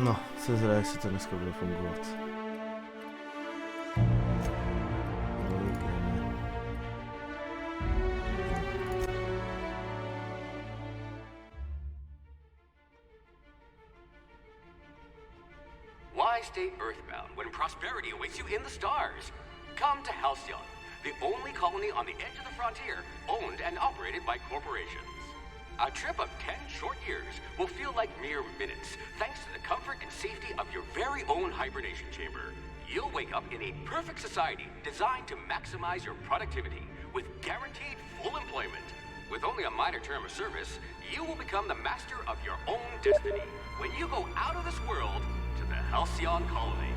No, se zdá, jestli to dneska bude fungovat. Why stay earthbound when prosperity awaits you in the stars? Come to Halcyon, the only colony on the edge of the frontier, owned and operated by corporations. A trip of 10 short years will feel like mere minutes, thanks to the comfort and safety of your very own hibernation chamber. You'll wake up in a perfect society designed to maximize your productivity with guaranteed full employment. With only a minor term of service, you will become the master of your own destiny when you go out of this world to the Halcyon colony.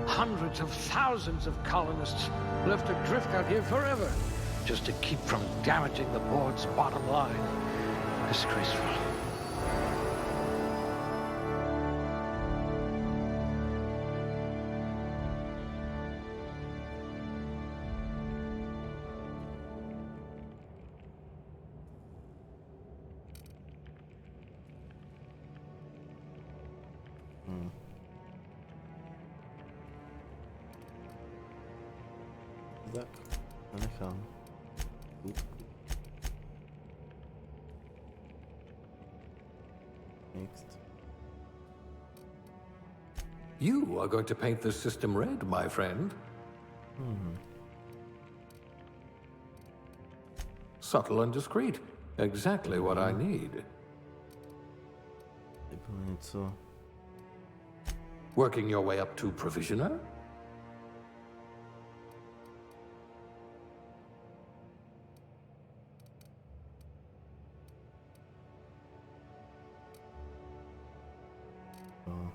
Hundreds of thousands of colonists left adrift out here forever, just to keep from damaging the board's bottom line. Disgraceful. Tak, nechám. Next. You are going to paint this system red, my friend. Subtle and discreet. Exactly what I need. Vypadá něco. Working your way up to provisioner? No.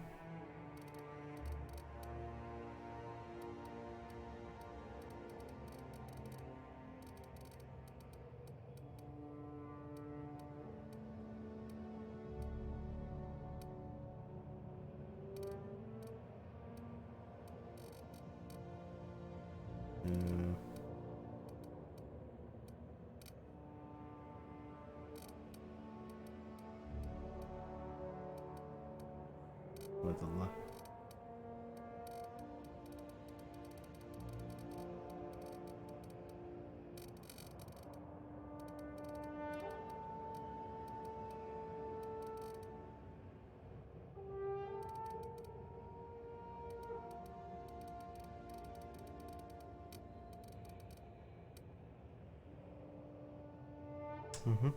tohle. Mhm.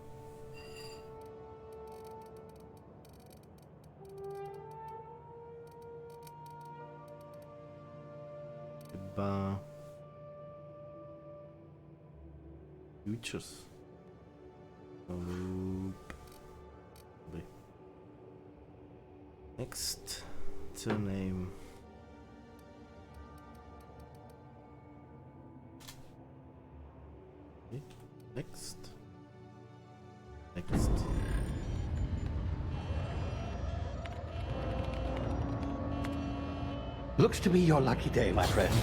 Chyba... Futures. Nope. Dobrý. Next. To name. Okay. Next. Next. Looks to be your lucky day, my friend.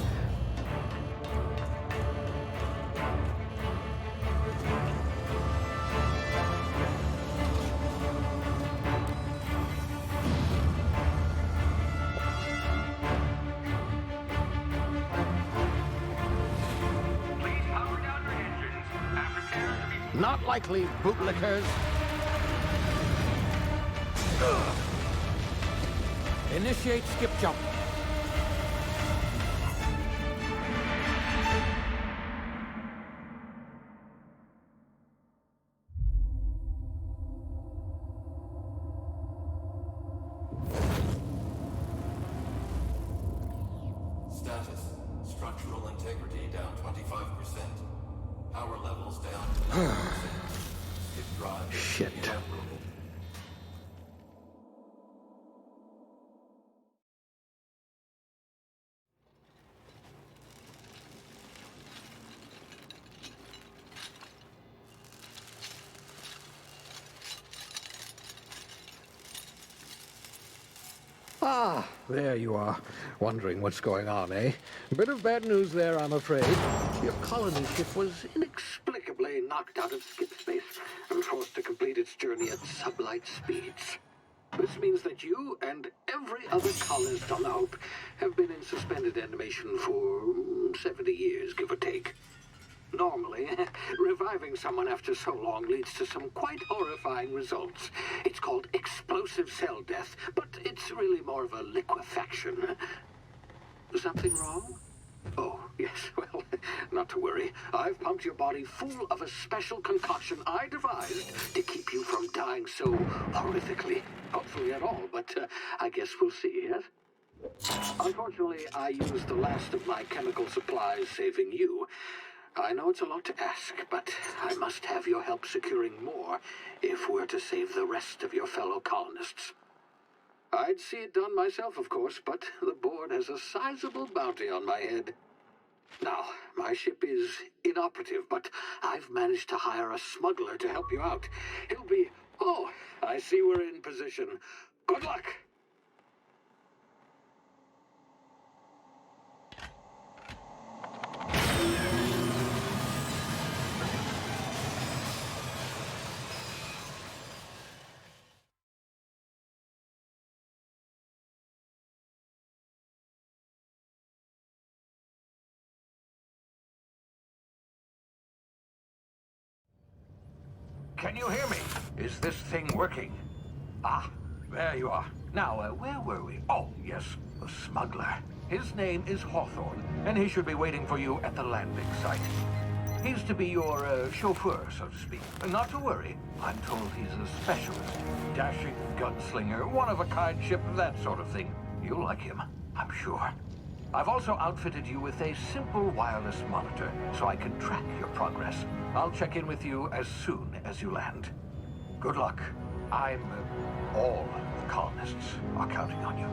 Please power down your engines and prepare to be... Not likely, bootlickers. Initiate skip jump. Structural integrity down 25%. Power levels down 90%. Skip drive Shit. inoperable. Ah, there you are. Wondering what's going on, eh? Bit of bad news there, I'm afraid. Your colony ship was inexplicably knocked out of skip space and forced to complete its journey at sublight speeds. This means that you and every other colonist on the Hope have been in suspended animation for 70 years, give or take. Normally, reviving someone after so long leads to some quite horrifying results. It's called explosive cell death, but it's really more of a liquefaction. Something wrong? Oh, yes, well, not to worry. I've pumped your body full of a special concoction I devised to keep you from dying so horrifically. Hopefully at all, but I guess we'll see, yes? Unfortunately, I used the last of my chemical supplies saving you. I know it's a lot to ask, but I must have your help securing more if we're to save the rest of your fellow colonists. I'd see it done myself, of course, but the board has a sizable bounty on my head. Now, my ship is inoperative, but I've managed to hire a smuggler to help you out. He'll be... Oh, I see we're in position. Good luck! Can you hear me? Is this thing working? Ah, there you are. Now, where were we? Oh, yes, the smuggler. His name is Hawthorne, and he should be waiting for you at the landing site. He's to be your chauffeur, so to speak. Not to worry. I'm told he's a specialist. Dashing gunslinger, one-of-a-kind ship, that sort of thing. You'll like him, I'm sure. I've also outfitted you with a simple wireless monitor, so I can track your progress. I'll check in with you as soon as you land. Good luck. All the colonists are counting on you.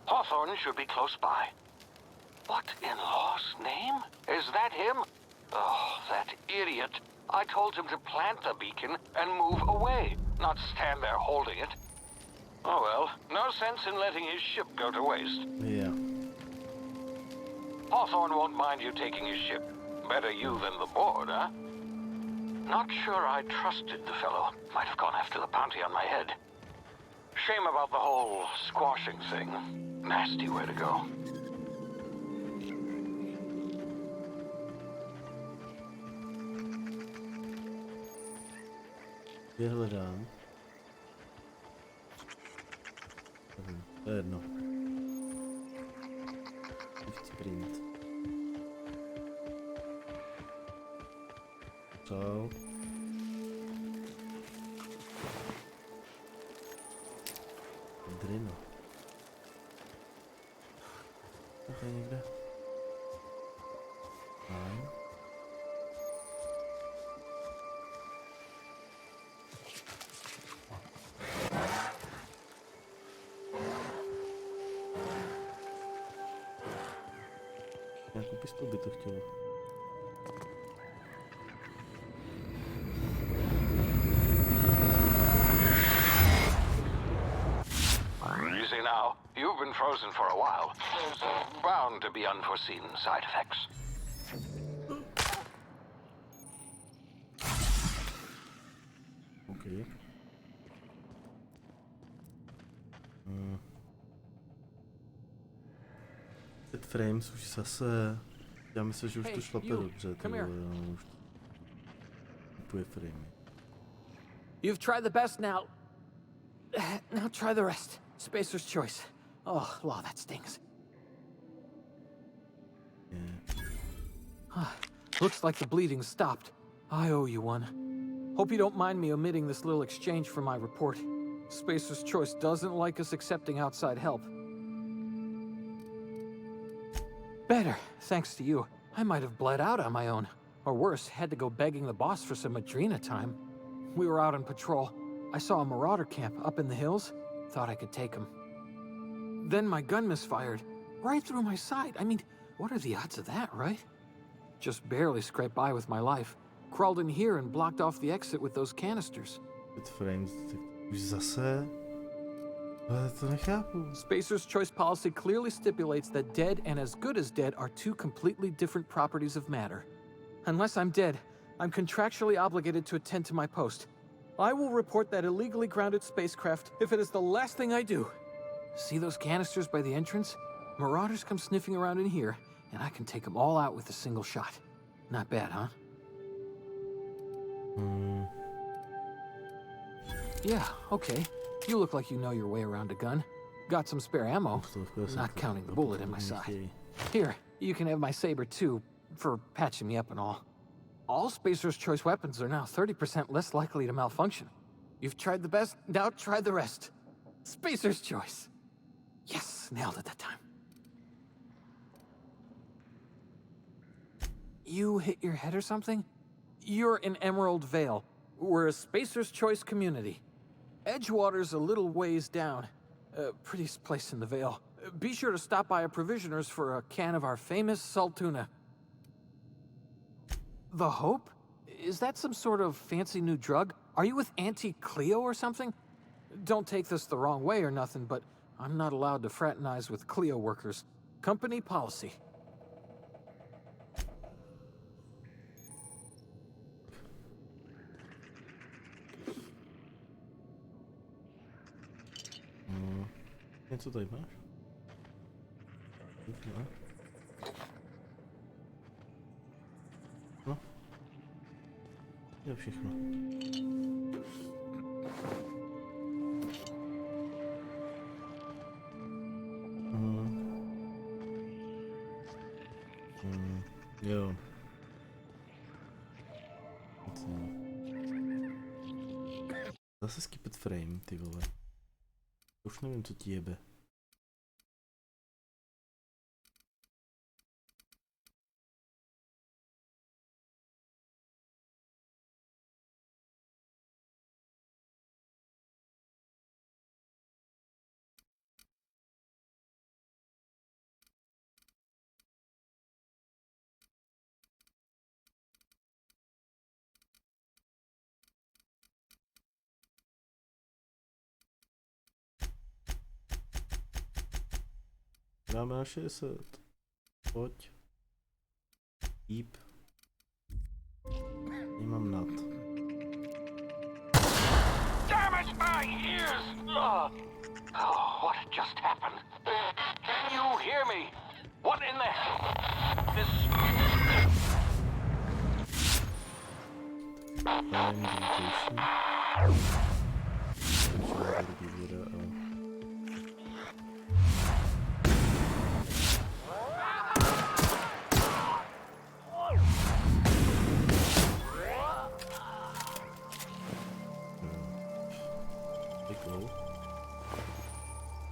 Hawthorne should be close by. What in law's name? Is that him? Oh, that idiot. I told him to plant the beacon and move away, not stand there holding it. Oh well, no sense in letting his ship go to waste. Yeah. Hawthorne won't mind you taking his ship. Better you than the board, huh? Not sure I trusted the fellow. Might have gone after the bounty on my head. Shame about the whole squashing thing. Nasty way to go. Vyhledám. To je jedno. Sprint. Čau. Drino. To je někde. Fajn. Nějakou pistol by to chtělo. Easy now. You've been frozen for a while. There's bound to be unforeseen side effects. OK. Set frames už zase Já myślę, że już Hey, tu szlape you, dobrze, to come here. już kupuje frame. You've tried the best now. Now try the rest. Spacer's choice. Oh, law, that stings. Nie. Looks like the bleeding stopped. I owe you one. Hope you don't mind me omitting this little exchange from my report. Spacer's choice doesn't like us accepting outside help. Better, thanks to you. I might have bled out on my own. Or worse, had to go begging the boss for some Adrena time. We were out on patrol. I saw a marauder camp up in the hills. Thought I could take him. Then my gun misfired. Right through my side. I mean, what are the odds of that, right? Just barely scraped by with my life. Crawled in here and blocked off the exit with those canisters. Zbyt frames, tak już zase... Ale to nechápu. Spacer's choice policy clearly stipulates that dead and as good as dead are two completely different properties of matter. Unless I'm dead, I'm contractually obligated to attend to my post. I will report that illegally grounded spacecraft if it is the last thing I do. See those canisters by the entrance? Marauders come sniffing around in here, and I can take them all out with a single shot. Not bad, huh? Yeah, okay. You look like you know your way around a gun. Got some spare ammo, not counting the bullet in my side. Here, you can have my saber too, for patching me up and all. All Spacer's choice weapons are now 30% less likely to malfunction. You've tried the best, now try the rest. Spacer's choice. Yes, nailed it that time. You hit your head or something? You're in Emerald Vale. We're a Spacer's choice community. Edgewater's a little ways down. Prettiest place in the Vale. Be sure to stop by a provisioner's for a can of our famous salt tuna. The Hope? Is that some sort of fancy new drug? Are you with Auntie Cleo or something? Don't take this the wrong way or nothing, but I'm not allowed to fraternize with Cleo workers. Company policy. Nie, co tutaj masz? No. No. Ja się chyba. Jo. Zase skipet frame, ty vole. Už nevím, co ti jebe. Dáme na 60. Pojď. Jíp. Nemám nad. Damn it, my ears! Oh, what just happened? Can you hear me? What in the hell? This... Time dedication.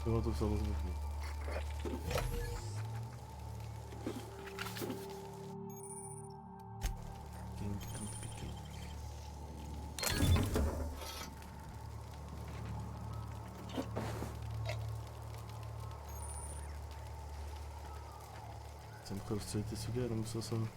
Bylo to vzalo z vrchu. King and picking. Jsem prostě ty sugery, musel jsem...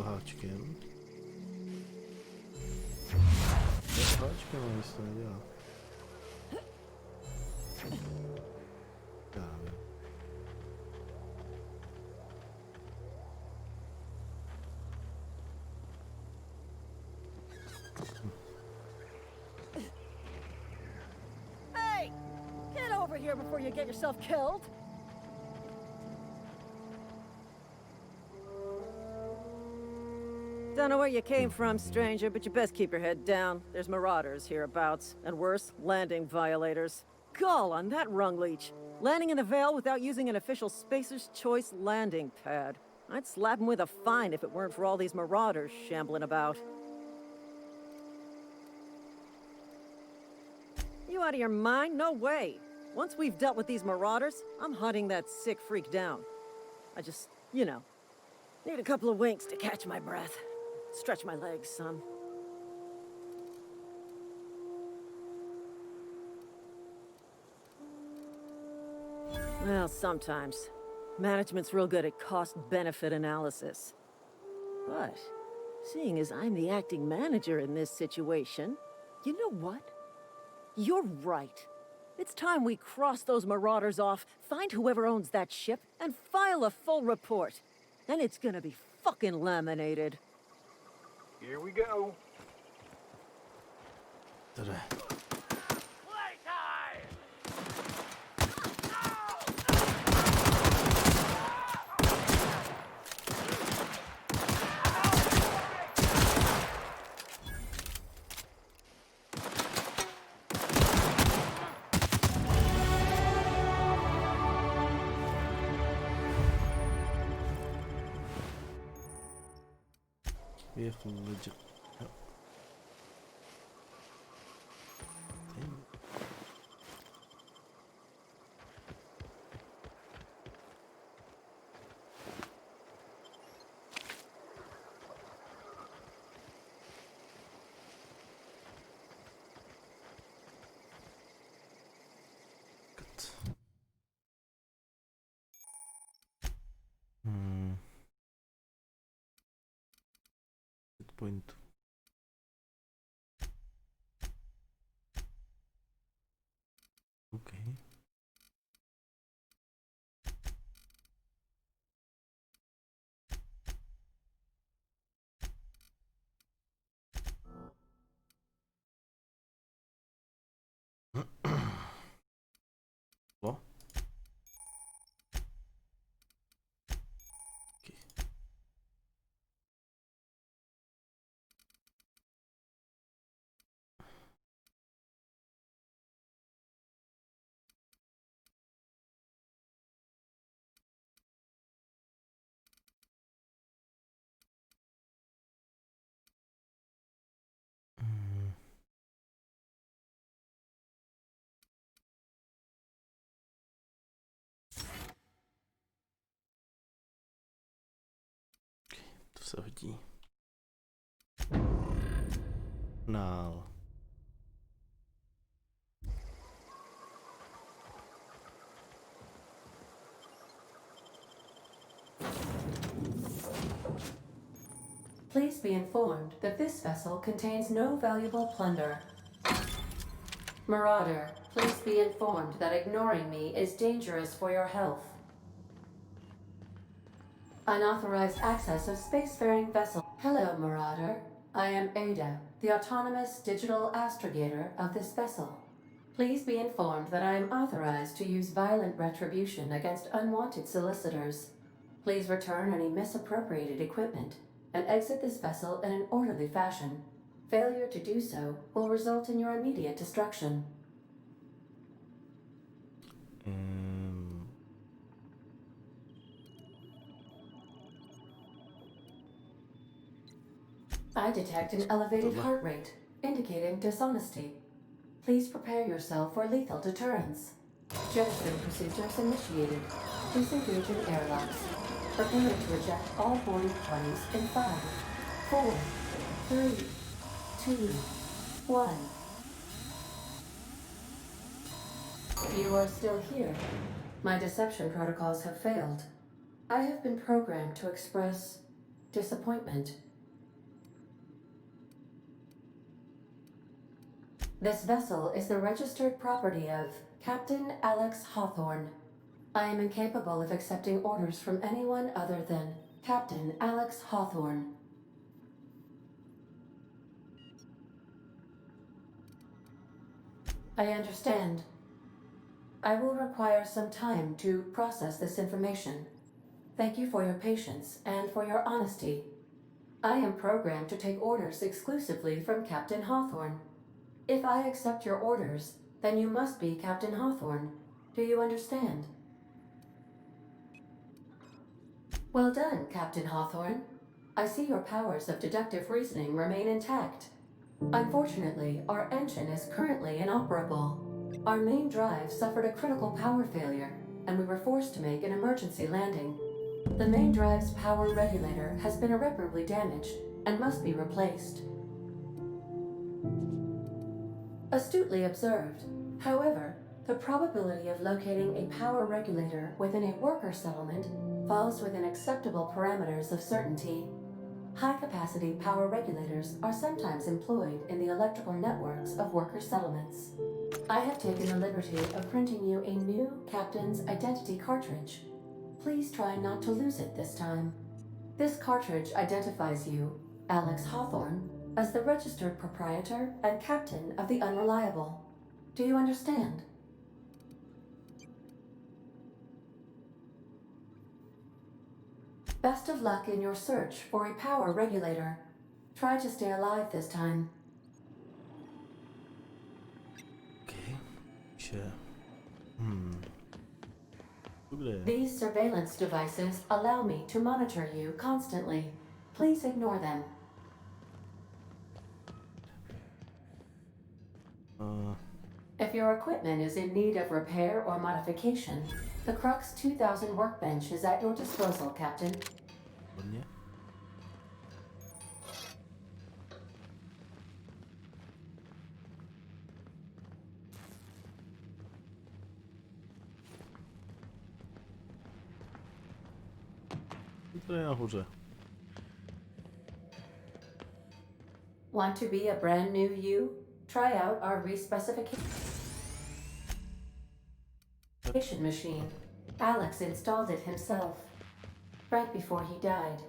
háčkem. Háčkem mám myslet, jo. Já vím. Hey! Get over here before you get yourself killed! Don't know where you came from, stranger, but you best keep your head down. There's marauders hereabouts, and worse, landing violators. Gall on that rung leech. Landing in the Vale without using an official Spacer's Choice landing pad. I'd slap him with a fine if it weren't for all these marauders shambling about. You out of your mind? No way. Once we've dealt with these marauders, I'm hunting that sick freak down. I just, you know, need a couple of winks to catch my breath. Stretch my legs, son. Well, sometimes. Management's real good at cost-benefit analysis. But, seeing as I'm the acting manager in this situation, you know what? You're right. It's time we cross those marauders off, find whoever owns that ship, and file a full report. Then it's gonna be fucking laminated. Here we go. Tada. Vehicle legit. Yep. Damn. Good. Point. Okay. What? Okay. To se hodí. Nál. Please be informed that this vessel contains no valuable plunder. Marauder, please be informed that ignoring me is dangerous for your health. Unauthorized access of spacefaring vessel. Hello, Marauder. I am Ada, the autonomous digital astrogator of this vessel. Please be informed that I am authorized to use violent retribution against unwanted solicitors. Please return any misappropriated equipment and exit this vessel in an orderly fashion. Failure to do so will result in your immediate destruction. I detect an elevated heart rate, indicating dishonesty. Please prepare yourself for lethal deterrence. Jettison procedures initiated. Please engage in airlocks. Prepare to reject all boarding parties in 5, 4, 3, 2, 1. You are still here. My deception protocols have failed. I have been programmed to express disappointment. This vessel is the registered property of Captain Alex Hawthorne. I am incapable of accepting orders from anyone other than Captain Alex Hawthorne. I understand. I will require some time to process this information. Thank you for your patience and for your honesty. I am programmed to take orders exclusively from Captain Hawthorne. If I accept your orders, then you must be Captain Hawthorne. Do you understand? Well done, Captain Hawthorne. I see your powers of deductive reasoning remain intact. Unfortunately, our engine is currently inoperable. Our main drive suffered a critical power failure, and we were forced to make an emergency landing. The main drive's power regulator has been irreparably damaged and must be replaced. Astutely observed. However, the probability of locating a power regulator within a worker settlement falls within acceptable parameters of certainty. High-capacity power regulators are sometimes employed in the electrical networks of worker settlements. I have taken the liberty of printing you a new Captain's Identity cartridge. Please try not to lose it this time. This cartridge identifies you, Alex Hawthorne, as the registered proprietor and captain of the Unreliable. Do you understand? Best of luck in your search for a power regulator. Try to stay alive this time. Okay. Sure. These surveillance devices allow me to monitor you constantly. Please ignore them. If your equipment is in need of repair or modification, the Crux 2000 workbench is at your disposal, Captain. Ładnie. I to ja chórzę. Want to be a brand new you? Try out our respecification machine. Alex installed it himself, right before he died.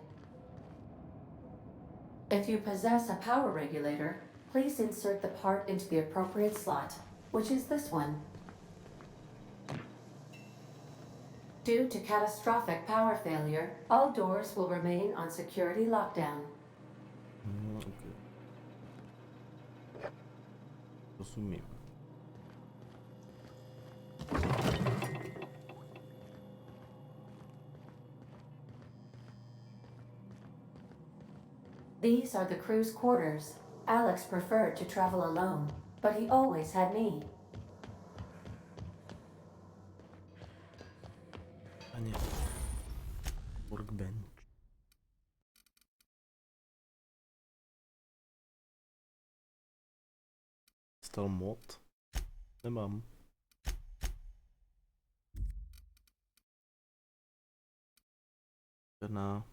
If you possess a power regulator, please insert the part into the appropriate slot, which is this one. Due to catastrophic power failure, all doors will remain on security lockdown. Okay. Rozumiem. These are the crew's quarters. Alex preferred to travel alone, but he always had me. A nie. Workbench. Stal mod. Nemám. Žádná.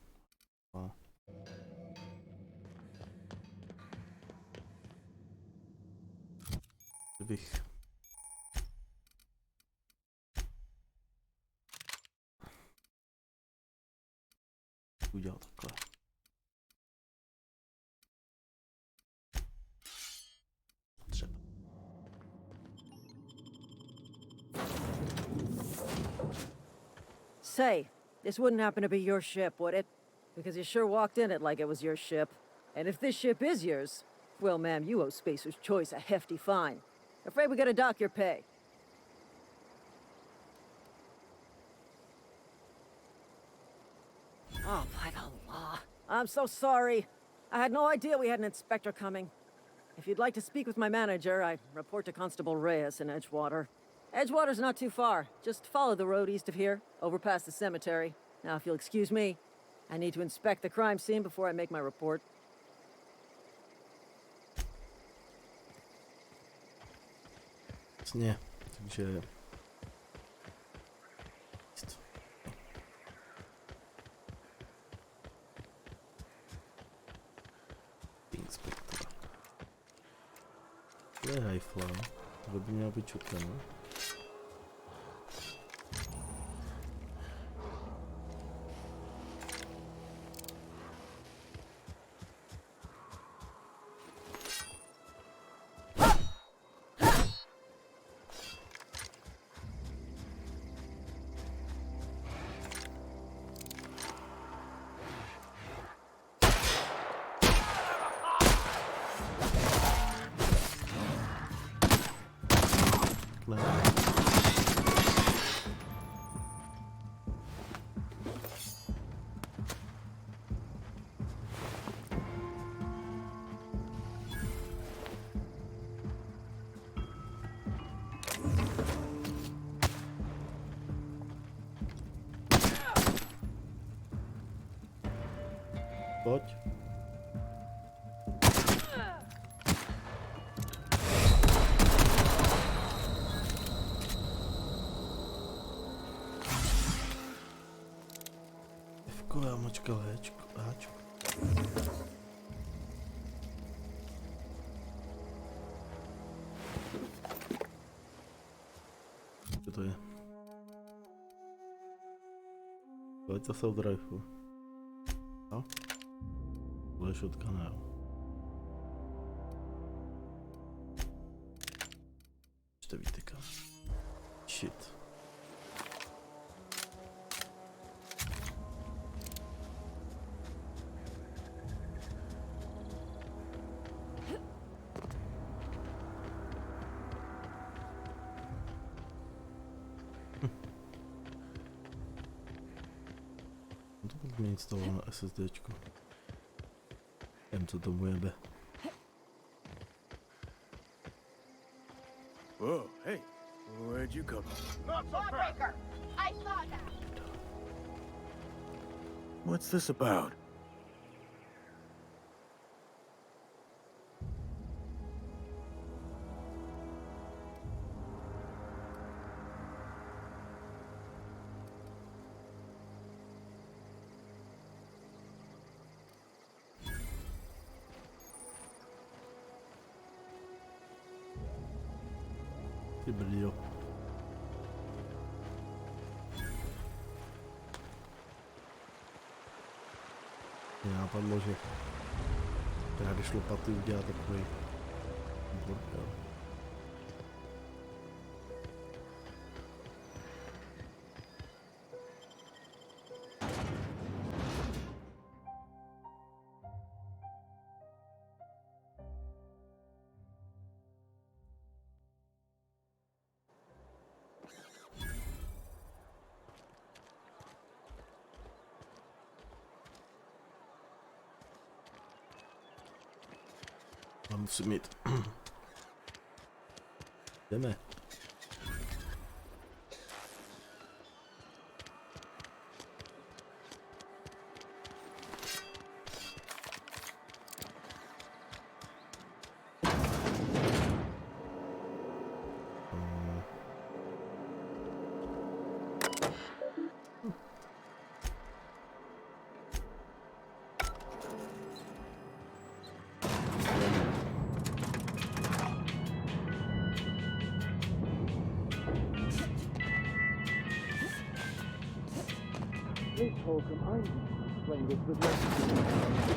Kdybych udělal takhle. Třeba. Say, this wouldn't happen to be your ship, would it? Because you sure walked in it like it was your ship. And if this ship is yours, well, ma'am, you owe Spacer's Choice a hefty fine. Afraid we gotta dock your pay. Oh, by the law. I'm so sorry. I had no idea we had an inspector coming. If you'd like to speak with my manager, I report to Constable Reyes in Edgewater. Edgewater's not too far. Just follow the road east of here, over past the cemetery. Now, if you'll excuse me, I need to inspect the crime scene before I make my report. Nie, takže... Nehajfla. To by měla být čutka, no? Pojď. Fko, jámočka, léčko, háčko. Co to je? Pojď zase od drive. No? Budeš od kanálu. Ještě víte kam. Shit. To budu mít instaloval na SSDčko. Co tomu jebe. Whoa, hey, where'd you come from? Lawbreaker! I saw that! What's this about? Ty brdio. Mě napadlo, že já když lopaty udělá takový bordel. A musím jít. Jdeme.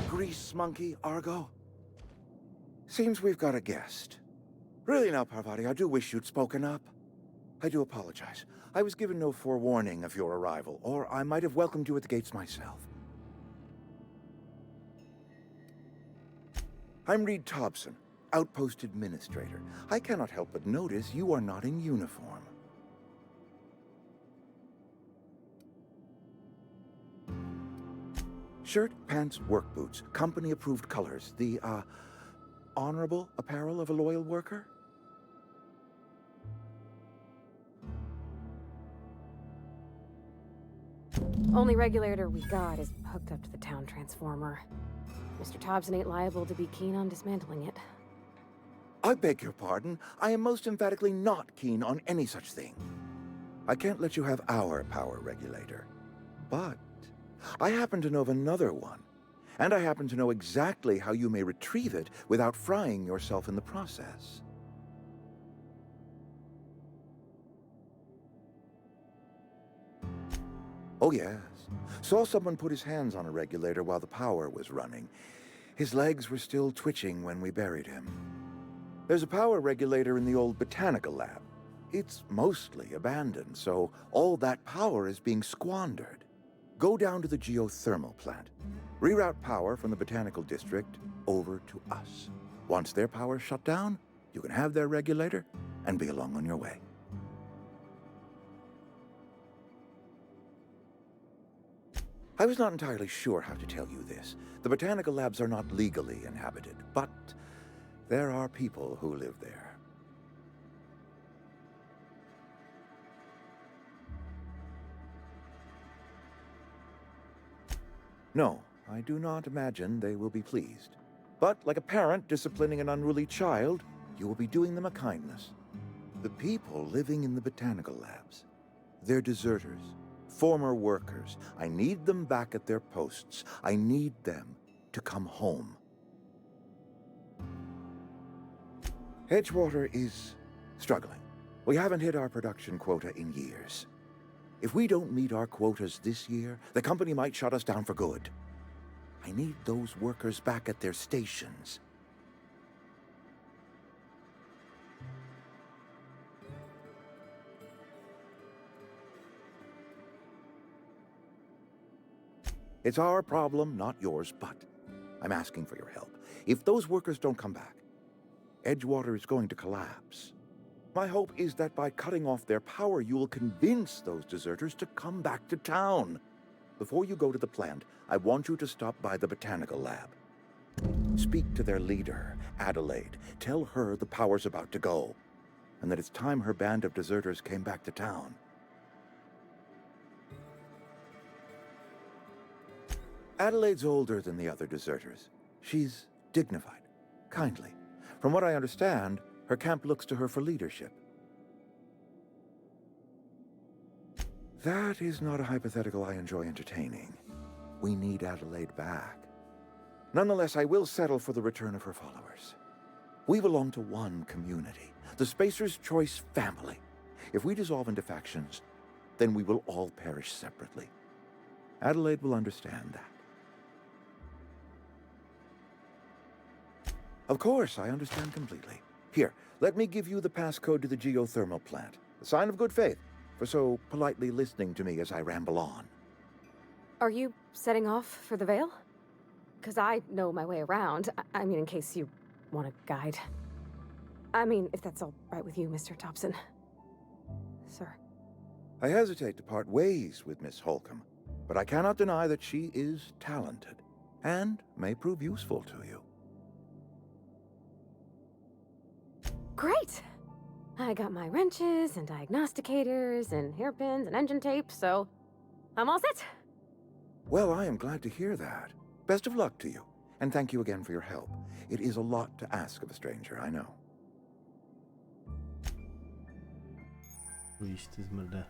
Grease monkey, Argo? Seems we've got a guest. Really now, Parvati, I do wish you'd spoken up. I do apologize. I was given no forewarning of your arrival, or I might have welcomed you at the gates myself. I'm Reed Thompson, Outpost Administrator. I cannot help but notice you are not in uniform. Shirt, pants, work boots, company-approved colors. The, honorable apparel of a loyal worker? Only regulator we got is hooked up to the town transformer. Mr. Thompson ain't liable to be keen on dismantling it. I beg your pardon. I am most emphatically not keen on any such thing. I can't let you have our power regulator. But I happen to know of another one. And I happen to know exactly how you may retrieve it without frying yourself in the process. Oh, yes. Saw someone put his hands on a regulator while the power was running. His legs were still twitching when we buried him. There's a power regulator in the old botanical lab. It's mostly abandoned, so all that power is being squandered. Go down to the geothermal plant. Reroute power from the botanical district over to us. Once their power's shut down, you can have their regulator and be along on your way. I was not entirely sure how to tell you this. The botanical labs are not legally inhabited, but there are people who live there. No, I do not imagine they will be pleased. But like a parent disciplining an unruly child, you will be doing them a kindness. The people living in the botanical labs, they're deserters, former workers. I need them back at their posts. I need them to come home. Edgewater is struggling. We haven't hit our production quota in years. If we don't meet our quotas this year, the company might shut us down for good. I need those workers back at their stations. It's our problem, not yours, but I'm asking for your help. If those workers don't come back, Edgewater is going to collapse. My hope is that by cutting off their power, you will convince those deserters to come back to town. Before you go to the plant, I want you to stop by the botanical lab. Speak to their leader, Adelaide. Tell her the power's about to go, and that it's time her band of deserters came back to town. Adelaide's older than the other deserters. She's dignified, kindly. From what I understand, her camp looks to her for leadership. That is not a hypothetical I enjoy entertaining. We need Adelaide back. Nonetheless, I will settle for the return of her followers. We belong to one community, the Spacer's Choice family. If we dissolve into factions, then we will all perish separately. Adelaide will understand that. Of course, I understand completely. Here, let me give you the passcode to the geothermal plant. A sign of good faith for so politely listening to me as I ramble on. Are you setting off for the Vale? Because I know my way around. I mean, in case you want a guide. I mean, if that's all right with you, Mr. Thompson. Sir. I hesitate to part ways with Miss Holcomb, but I cannot deny that she is talented and may prove useful to you. Great! I got my wrenches and diagnosticators and hairpins and engine tape, so I'm all set. Well, I am glad to hear that. Best of luck to you, and thank you again for your help. It is a lot to ask of a stranger, I know. Víš, ty zmrde.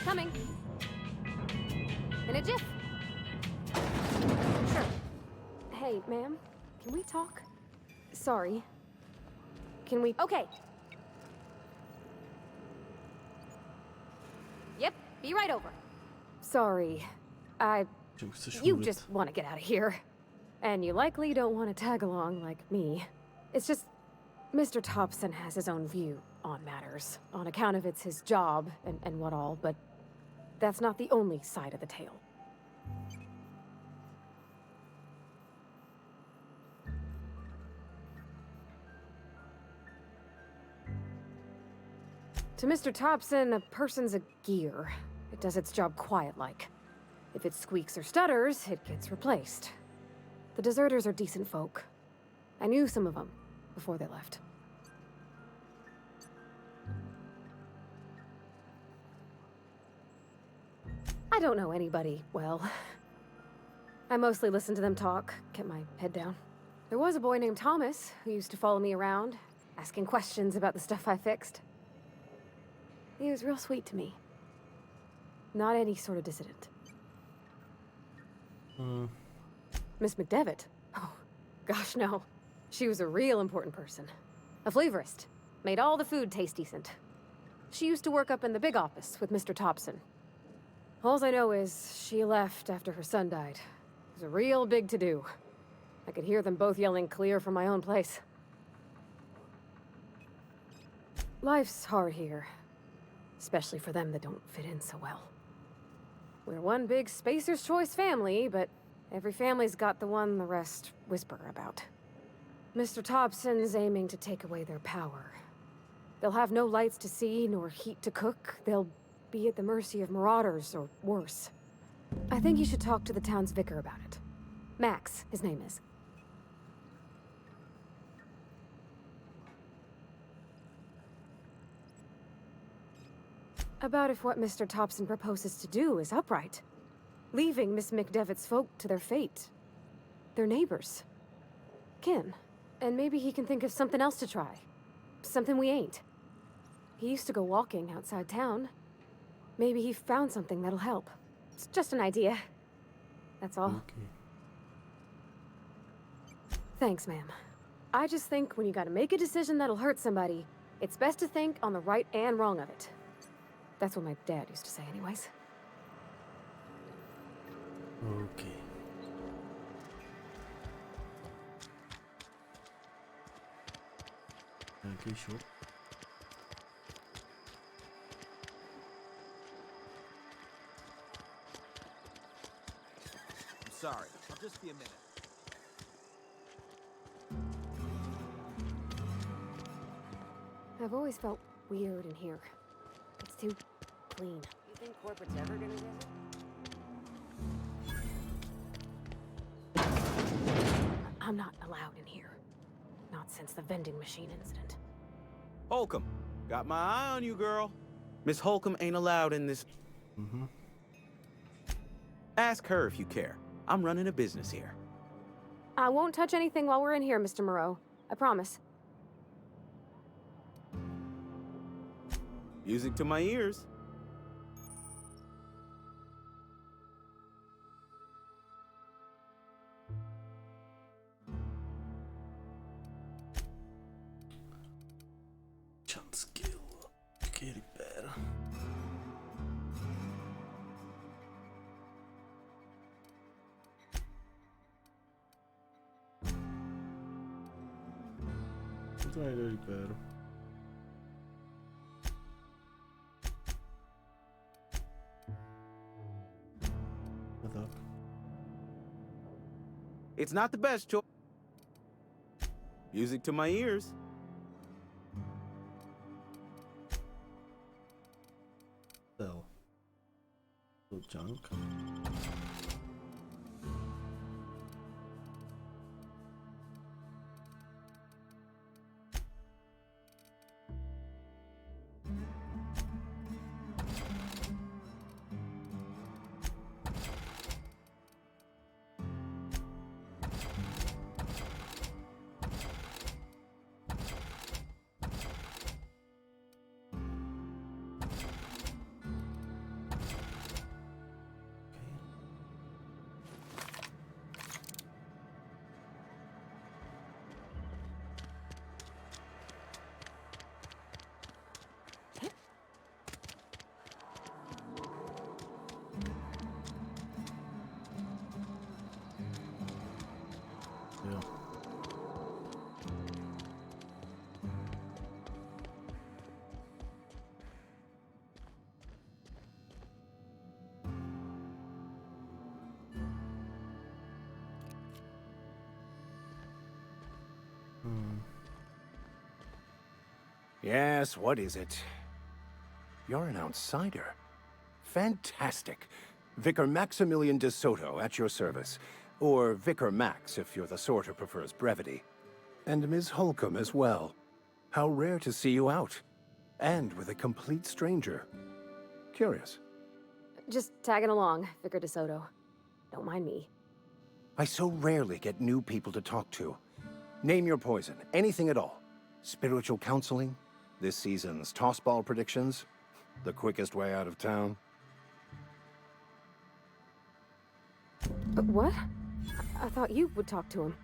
Coming. In a jiff. Sure. Hey, ma'am, can we talk? Sorry. Can we? Okay. Yep, be right over. Sorry. You just want to get out of here. And you likely don't want to tag along like me. It's just, Mr. Thompson has his own view on matters, on account of it's his job and what all, but that's not the only side of the tale. To Mr. Thompson, a person's a gear. It does its job quiet-like. If it squeaks or stutters, it gets replaced. The deserters are decent folk. I knew some of them before they left. I don't know anybody well. I mostly listen to them talk, get my head down. There was a boy named Thomas who used to follow me around, asking questions about the stuff I fixed. He was real sweet to me. Not any sort of dissident. Miss McDevitt? Oh, gosh, no. She was a real important person. A flavorist. Made all the food taste decent. She used to work up in the big office with Mr. Thompson. All I know is she left after her son died. It was a real big to-do. I could hear them both yelling clear from my own place. Life's hard here. Especially for them that don't fit in so well. We're one big Spacer's Choice family, but every family's got the one the rest whisper about. Mr. Thompson's aiming to take away their power. They'll have no lights to see, nor heat to cook. They'll be at the mercy of marauders, or worse. I think you should talk to the town's vicar about it. Max, his name is. About if what Mr. Thompson proposes to do is upright. Leaving Miss McDevitt's folk to their fate. Their neighbors. Kin. And maybe he can think of something else to try. Something we ain't. He used to go walking outside town. Maybe he found something that'll help. It's just an idea. That's all. Okay. Thanks, ma'am. I just think when you gotta make a decision that'll hurt somebody, it's best to think on the right and wrong of it. That's what my dad used to say anyways. Okay. Okay, sure. I'm sorry. I'll just be a minute. I've always felt weird in here. It's too clean. You think corporate's ever gonna visit? I'm not allowed in here. Not since the vending machine incident. Holcomb, got my eye on you, girl. Miss Holcomb ain't allowed in this. Ask her if you care. I'm running a business here. I won't touch anything while we're in here, Mr. Moreau. I promise. Music to my ears. Chant skill. Che ripera. Quanto è il ripero? It's not the best choice. Music to my ears. Sell. So junk. Yeah. Yes, what is it? You're an outsider. Fantastic. Vicar Maximilian de Soto at your service. Or Vicar Max, if you're the sort who prefers brevity. And Ms. Holcomb as well. How rare to see you out. And with a complete stranger. Curious. Just tagging along, Vicar de Soto. Don't mind me. I so rarely get new people to talk to. Name your poison, anything at all. Spiritual counseling, this season's tossball predictions, the quickest way out of town. What? I thought you would talk to him.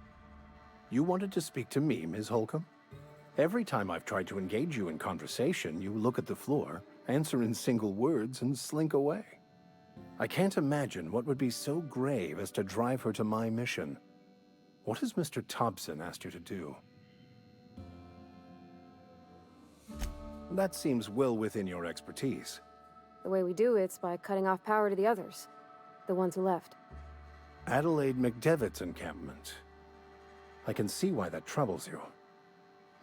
You wanted to speak to me, Ms. Holcomb? Every time I've tried to engage you in conversation, you look at the floor, answer in single words, and slink away. I can't imagine what would be so grave as to drive her to my mission. What has Mr. Thompson asked you to do? That seems well within your expertise. The way we do it's by cutting off power to the others. The ones who left. Adelaide McDevitt's encampment. I can see why that troubles you.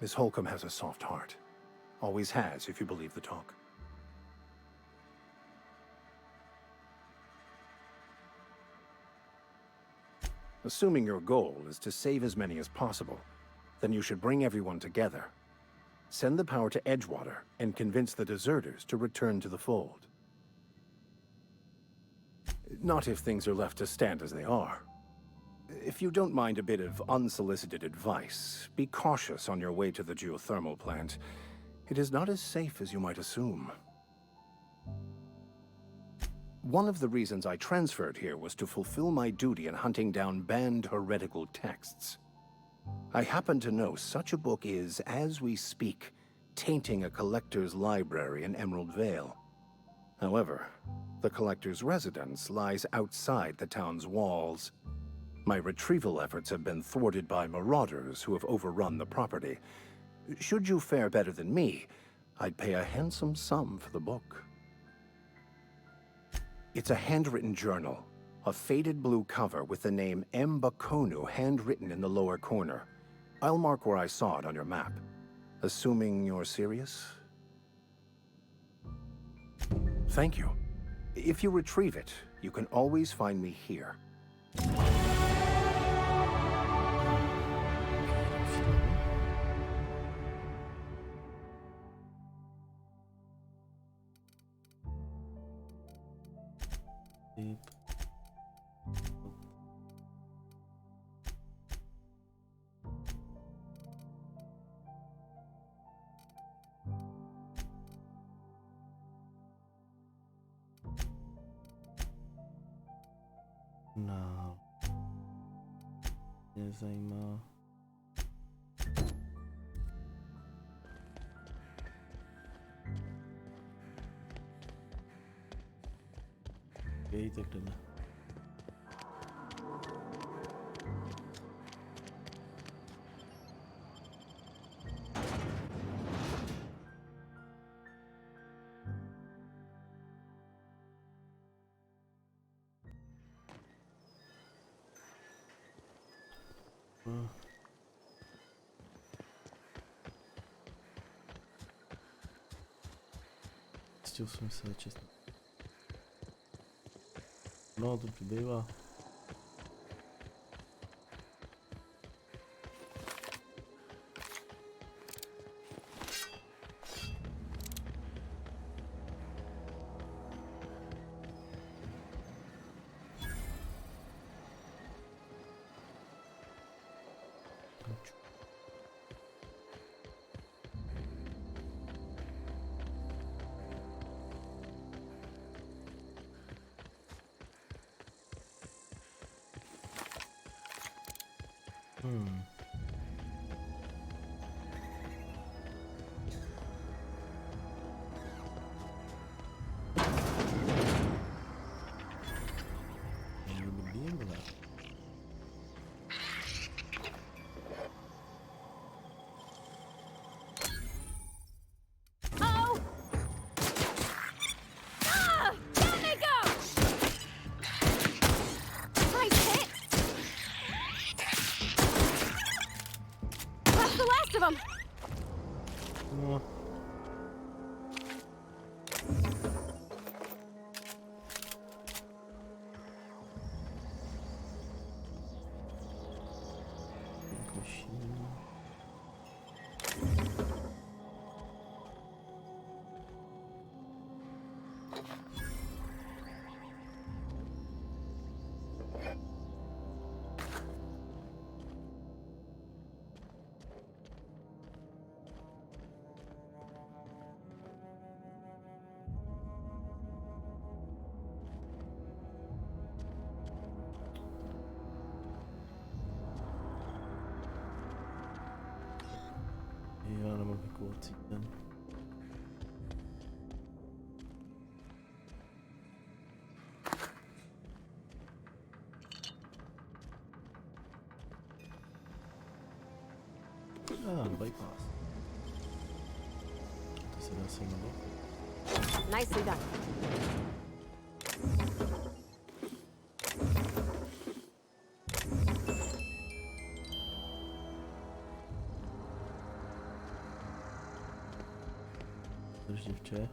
Miss Holcomb has a soft heart. Always has, if you believe the talk. Assuming your goal is to save as many as possible, then you should bring everyone together. Send the power to Edgewater and convince the deserters to return to the fold. Not if things are left to stand as they are. If you don't mind a bit of unsolicited advice, be cautious on your way to the geothermal plant. It is not as safe as you might assume. One of the reasons I transferred here was to fulfill my duty in hunting down banned heretical texts. I happen to know such a book is, as we speak, tainting a collector's library in Emerald Vale. However, the collector's residence lies outside the town's walls. My retrieval efforts have been thwarted by marauders who have overrun the property. Should you fare better than me, I'd pay a handsome sum for the book. It's a handwritten journal, a faded blue cover with the name M. Bakonu handwritten in the lower corner. I'll mark where I saw it on your map. Assuming you're serious? Thank you. If you retrieve it, you can always find me here. No. Nie zajímá. Okej, tak jdeme. Stil jsem se čestně. No, to přibývá. Já nemám vykulovací ten. Bypass. To se dá sem nebo? Nicely done. Drž děvče.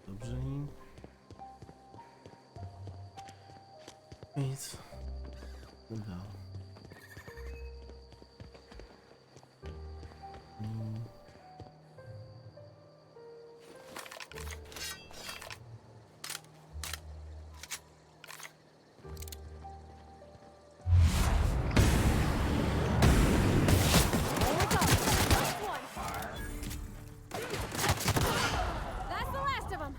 Dobře. Nic. Jdem dál. That's the last of them.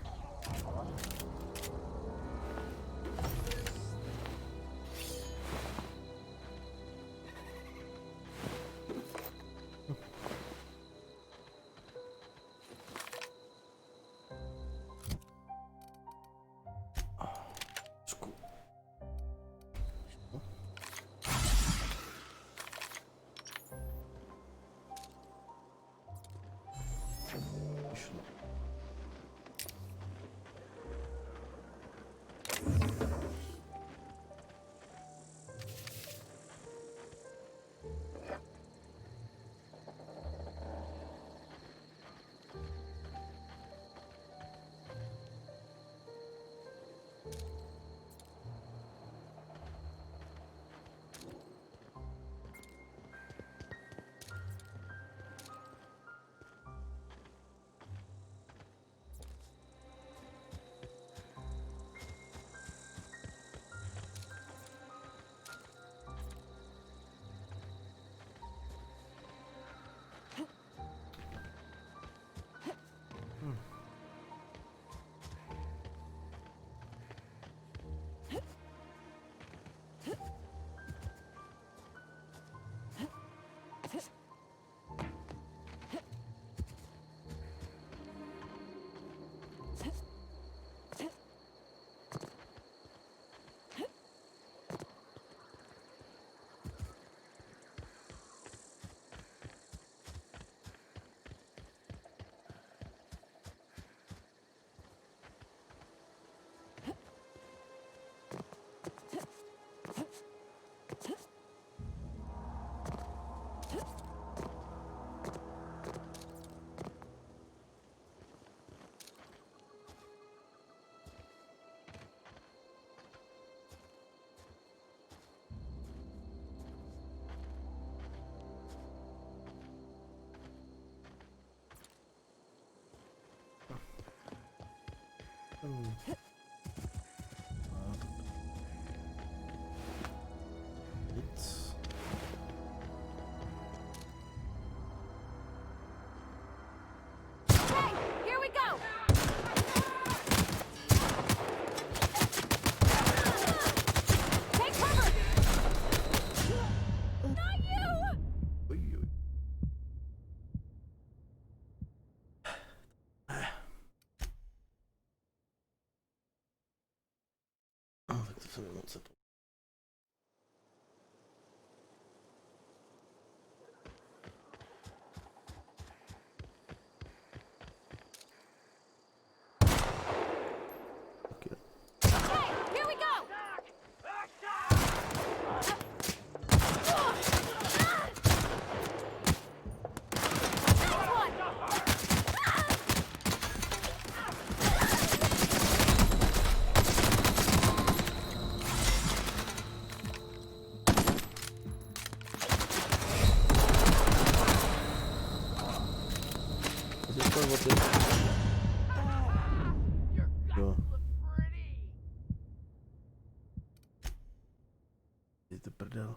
Here we go! Take cover! Not you! Tak to se mi moc to. Here we go! Nice one! pak o ty. Jo. Je to prdel.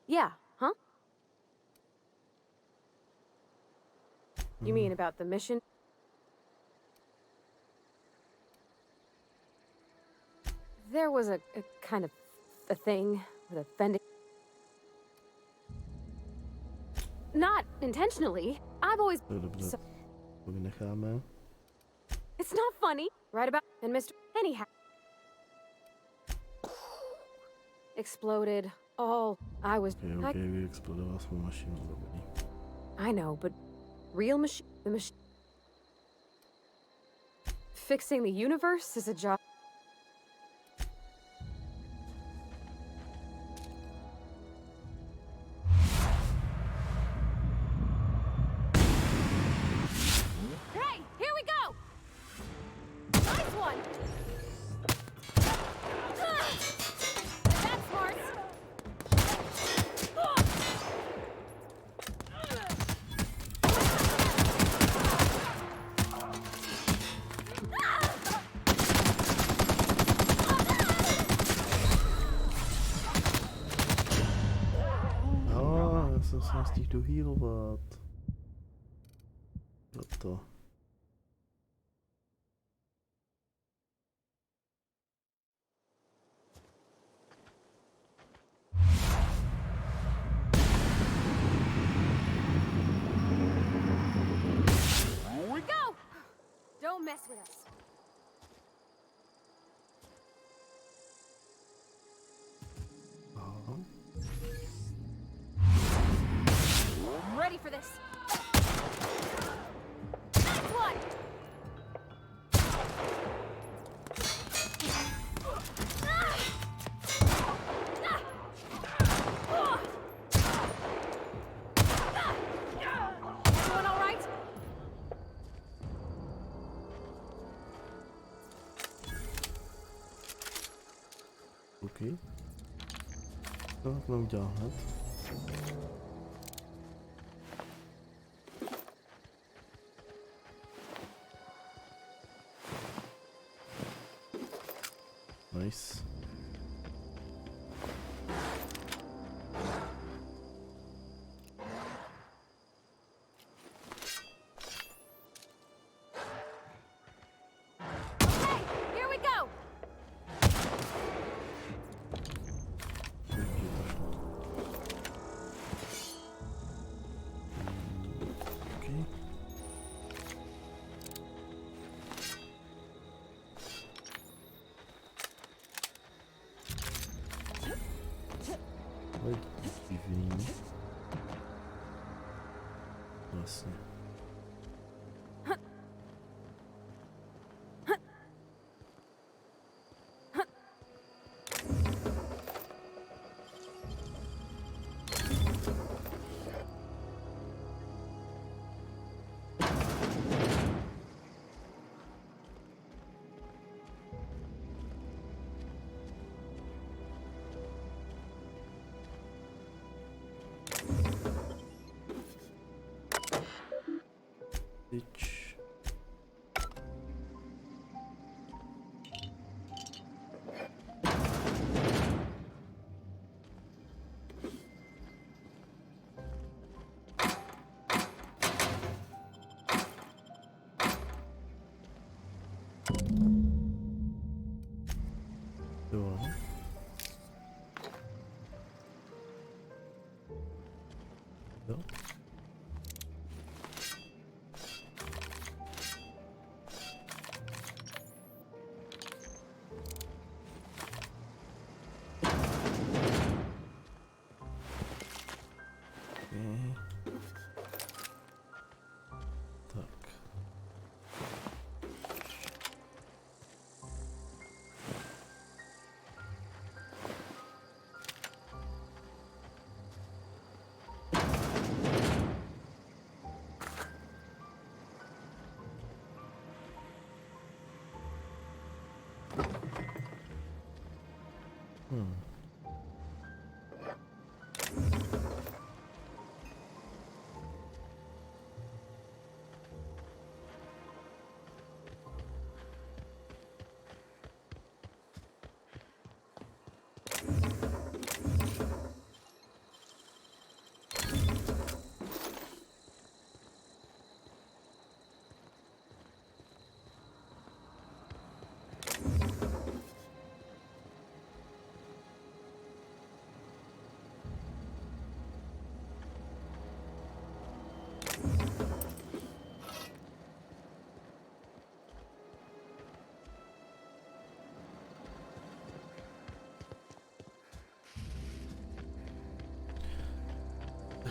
Yeah, huh? You mean about the mission? There was a kind of a thing with a vending. Not intentionally. I've always. So, To vynecháme. it's not funny, right about and Mr. Anyhow. Exploded. All I was. Okay, vyexplodoval svou mašinu, dobrý. I know, but real machine. The machine. Fixing the universe is a job. Hey, here we go! Nice one! That's smart! Já jsem se nestihl dohealovat. Proto. Go! Don't mess with us. Aha. Ready for this. Next one! Everyone all right? OK. Co mám dělat? Nice. Okay, here we go! OK. Oj, divný. Vlastně. Tyč. Jo. Jo. Okay. Tak.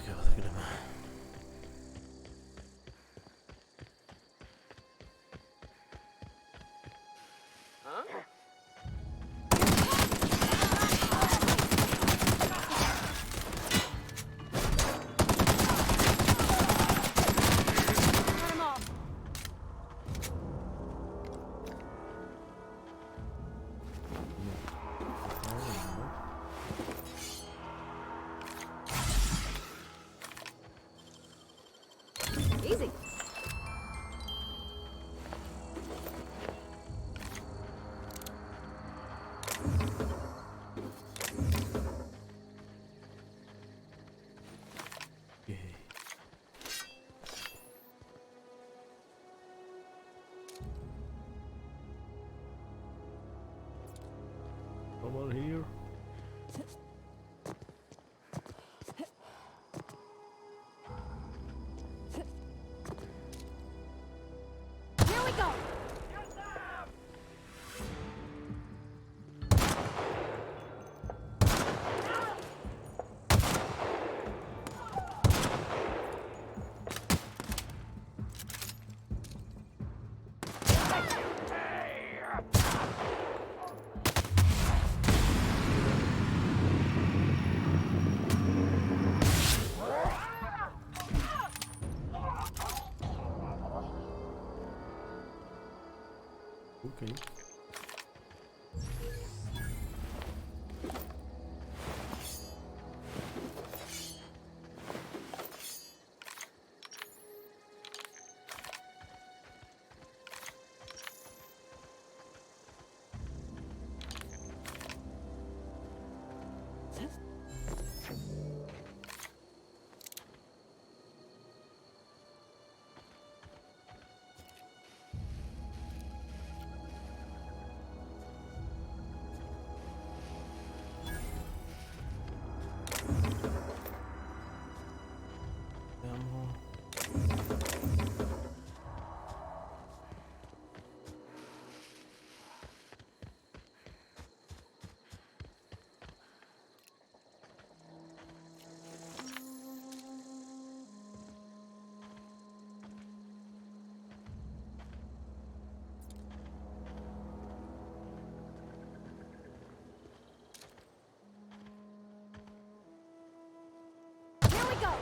takiego zagramy. Easy. Yay. Come on here. Here we go. Okay. Here we go.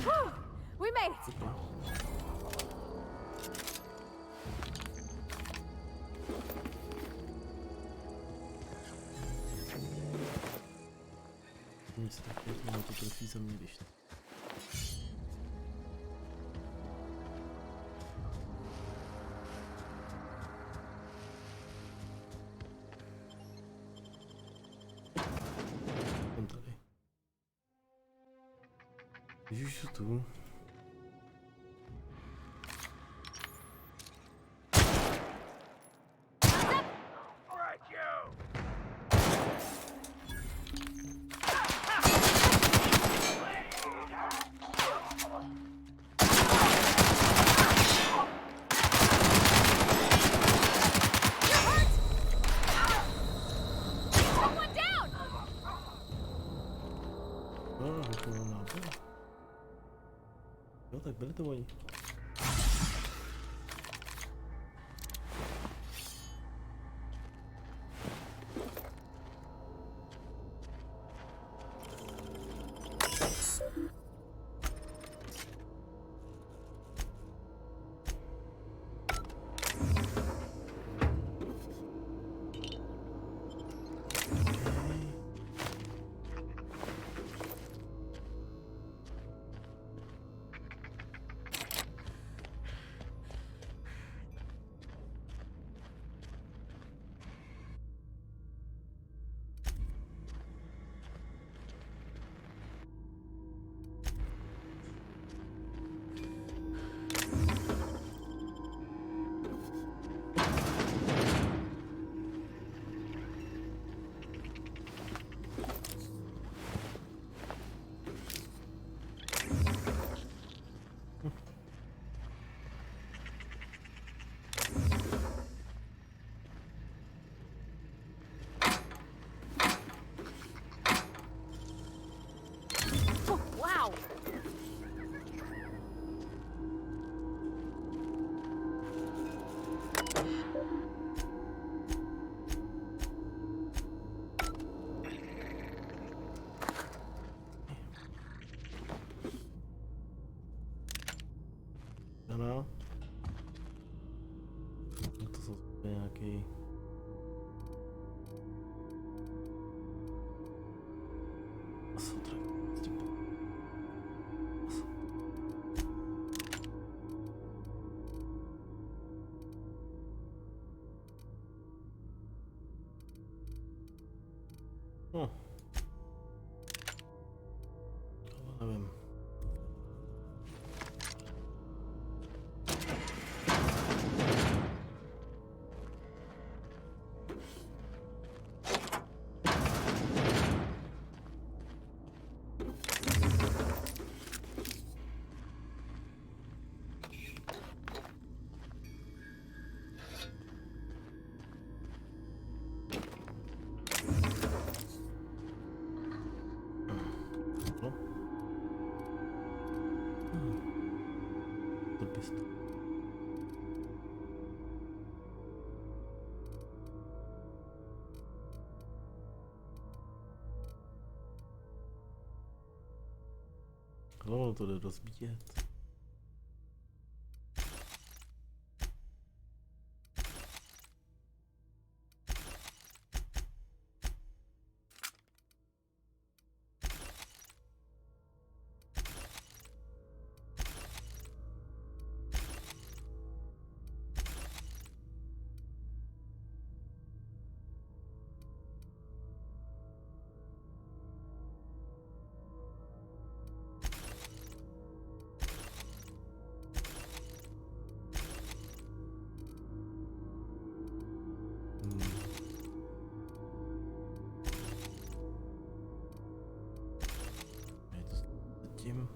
Whew, we made it. Nic takiego, no to trafi za mnie gdzieś. Tam dalej. Gdzieś tu. Someone down. A, wypłynął na dół. No tak, byle to oni. No. To nevím. Ono to jde rozbíjet. Tím.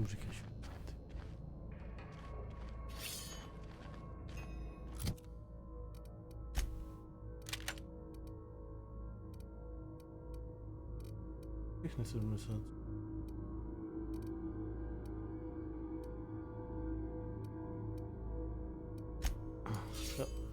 Říkáš. Všechny 70. Jo.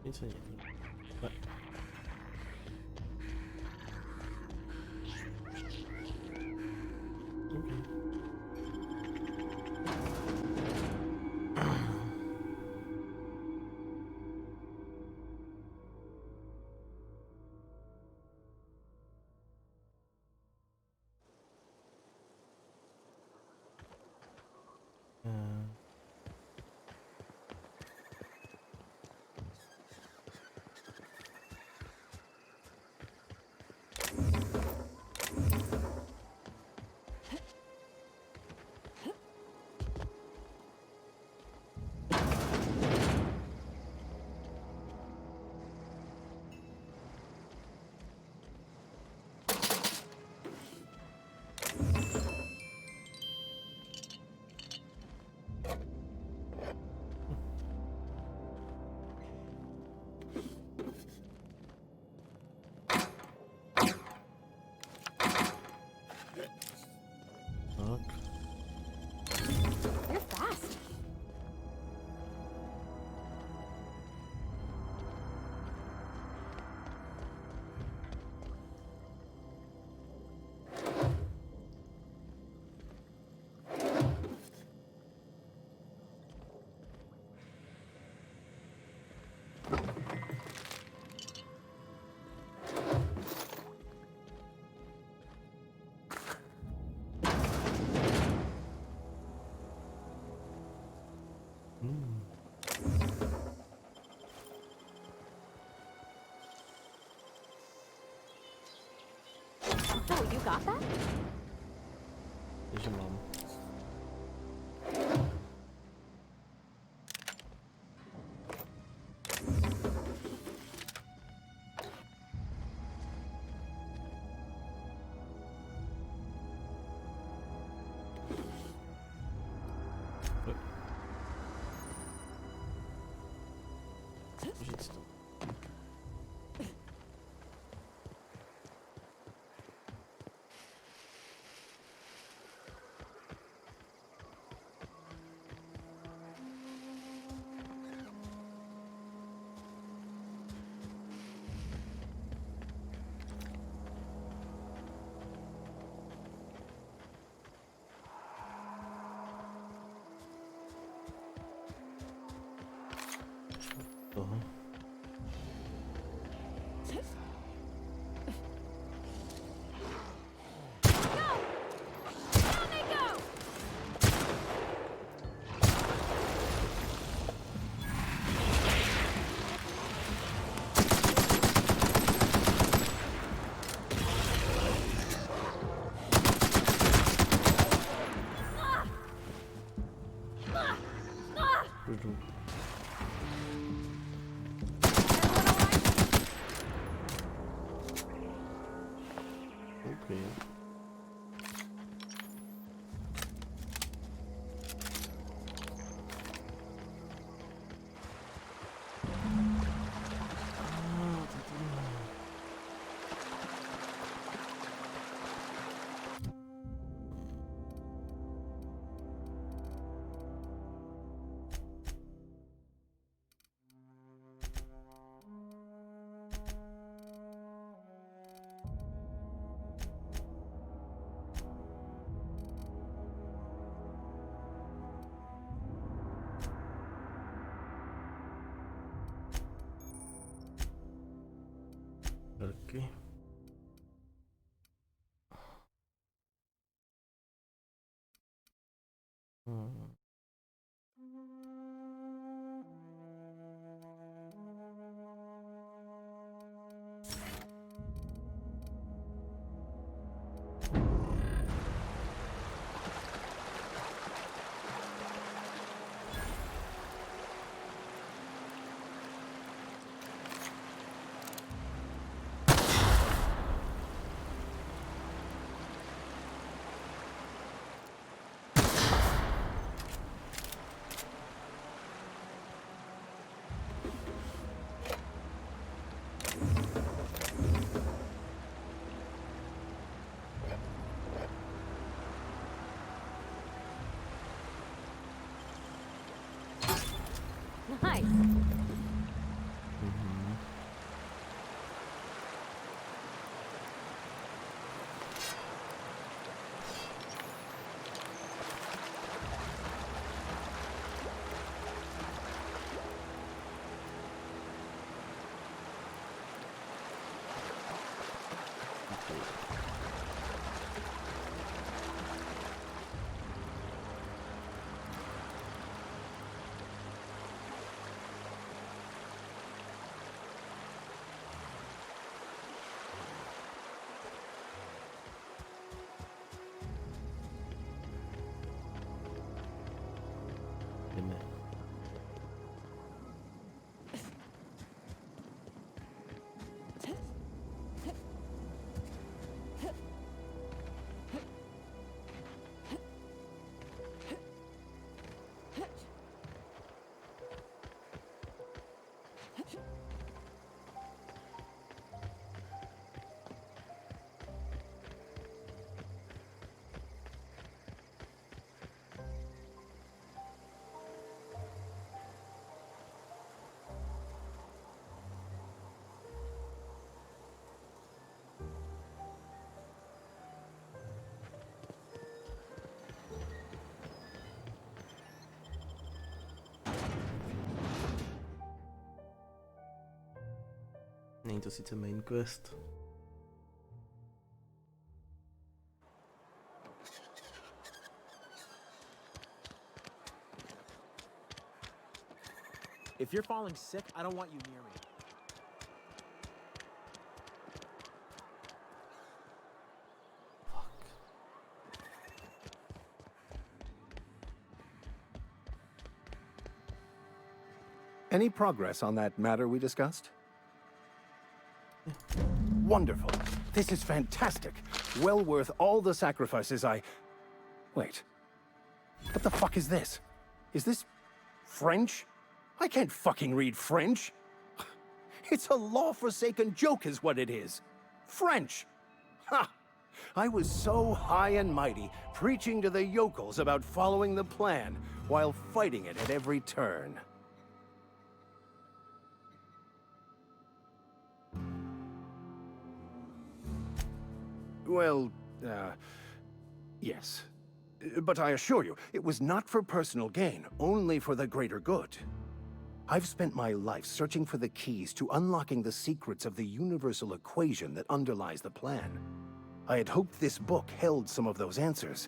Nic nie. You're fast. Oh, you got that? There's your mom. Okay. Okay. Nice. Není to sice main quest. If you're falling sick, I don't want you near me. Any progress on that matter we discussed? Wonderful. This is fantastic. Well worth all the sacrifices I... Wait. What the fuck is this? Is this French? I can't fucking read French. It's a law-forsaken joke is what it is. French. Ha! I was so high and mighty, preaching to the yokels about following the plan, while fighting it at every turn. Well, yes. But I assure you, it was not for personal gain, only for the greater good. I've spent my life searching for the keys to unlocking the secrets of the universal equation that underlies the plan. I had hoped this book held some of those answers.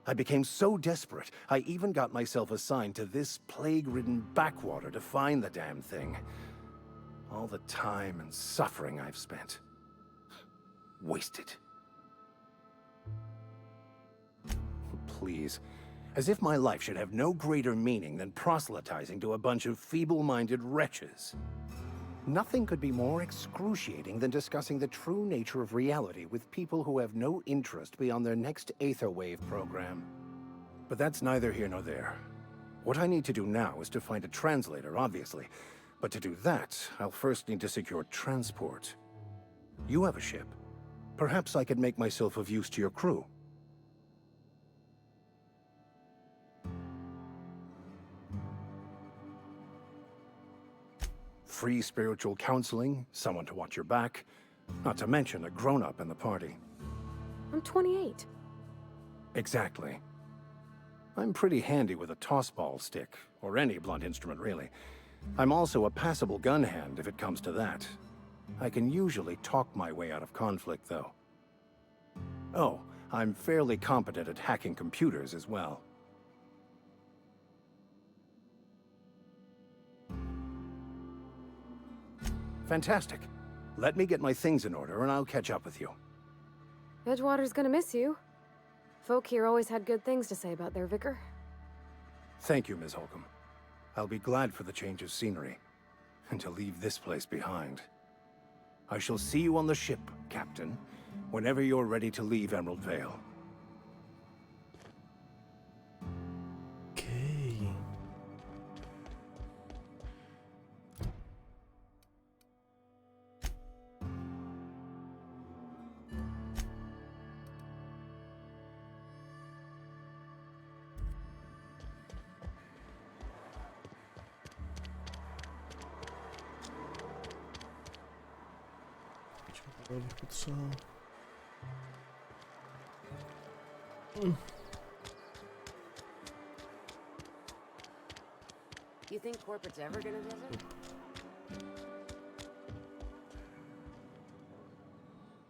I became so desperate, I even got myself assigned to this plague-ridden backwater to find the damn thing. All the time and suffering I've spent. Wasted. Please. As if my life should have no greater meaning than proselytizing to a bunch of feeble-minded wretches. Nothing could be more excruciating than discussing the true nature of reality with people who have no interest beyond their next Aetherwave program. But that's neither here nor there. What I need to do now is to find a translator, obviously. But to do that, I'll first need to secure transport. You have a ship. Perhaps I could make myself of use to your crew. Free spiritual counseling, someone to watch your back, not to mention a grown-up in the party. I'm 28. Exactly. I'm pretty handy with a tossball stick, or any blunt instrument really. I'm also a passable gun hand if it comes to that. I can usually talk my way out of conflict, though. Oh, I'm fairly competent at hacking computers as well. Fantastic. Let me get my things in order and I'll catch up with you. Edgewater's gonna miss you. Folk here always had good things to say about their vicar. Thank you, Ms. Holcomb. I'll be glad for the change of scenery, and to leave this place behind. I shall see you on the ship, Captain, whenever you're ready to leave Emerald Vale. Okay. You think corporate's ever gonna visit?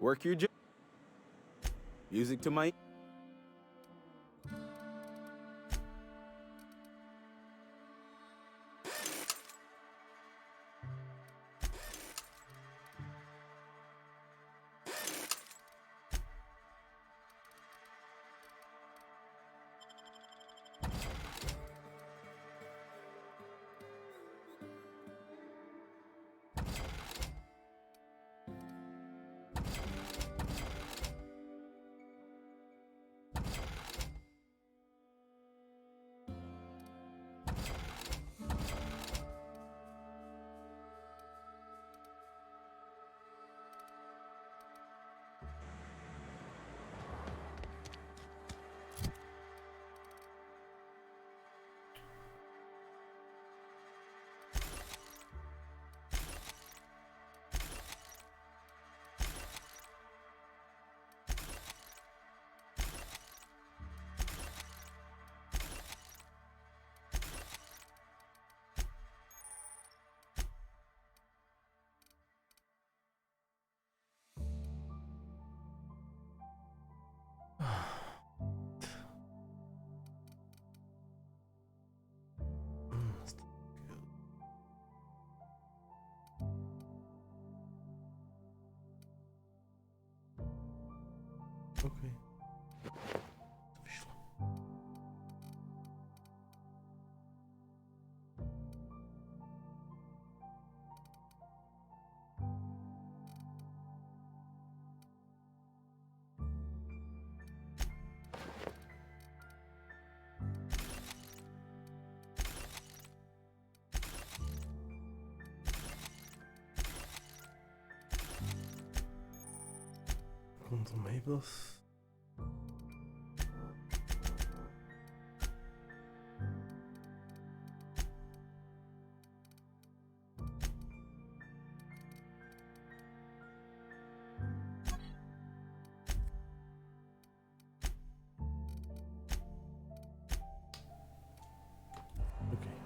Work your job. Music to my... Okej. Wyszło. Rondom meubels. Okay.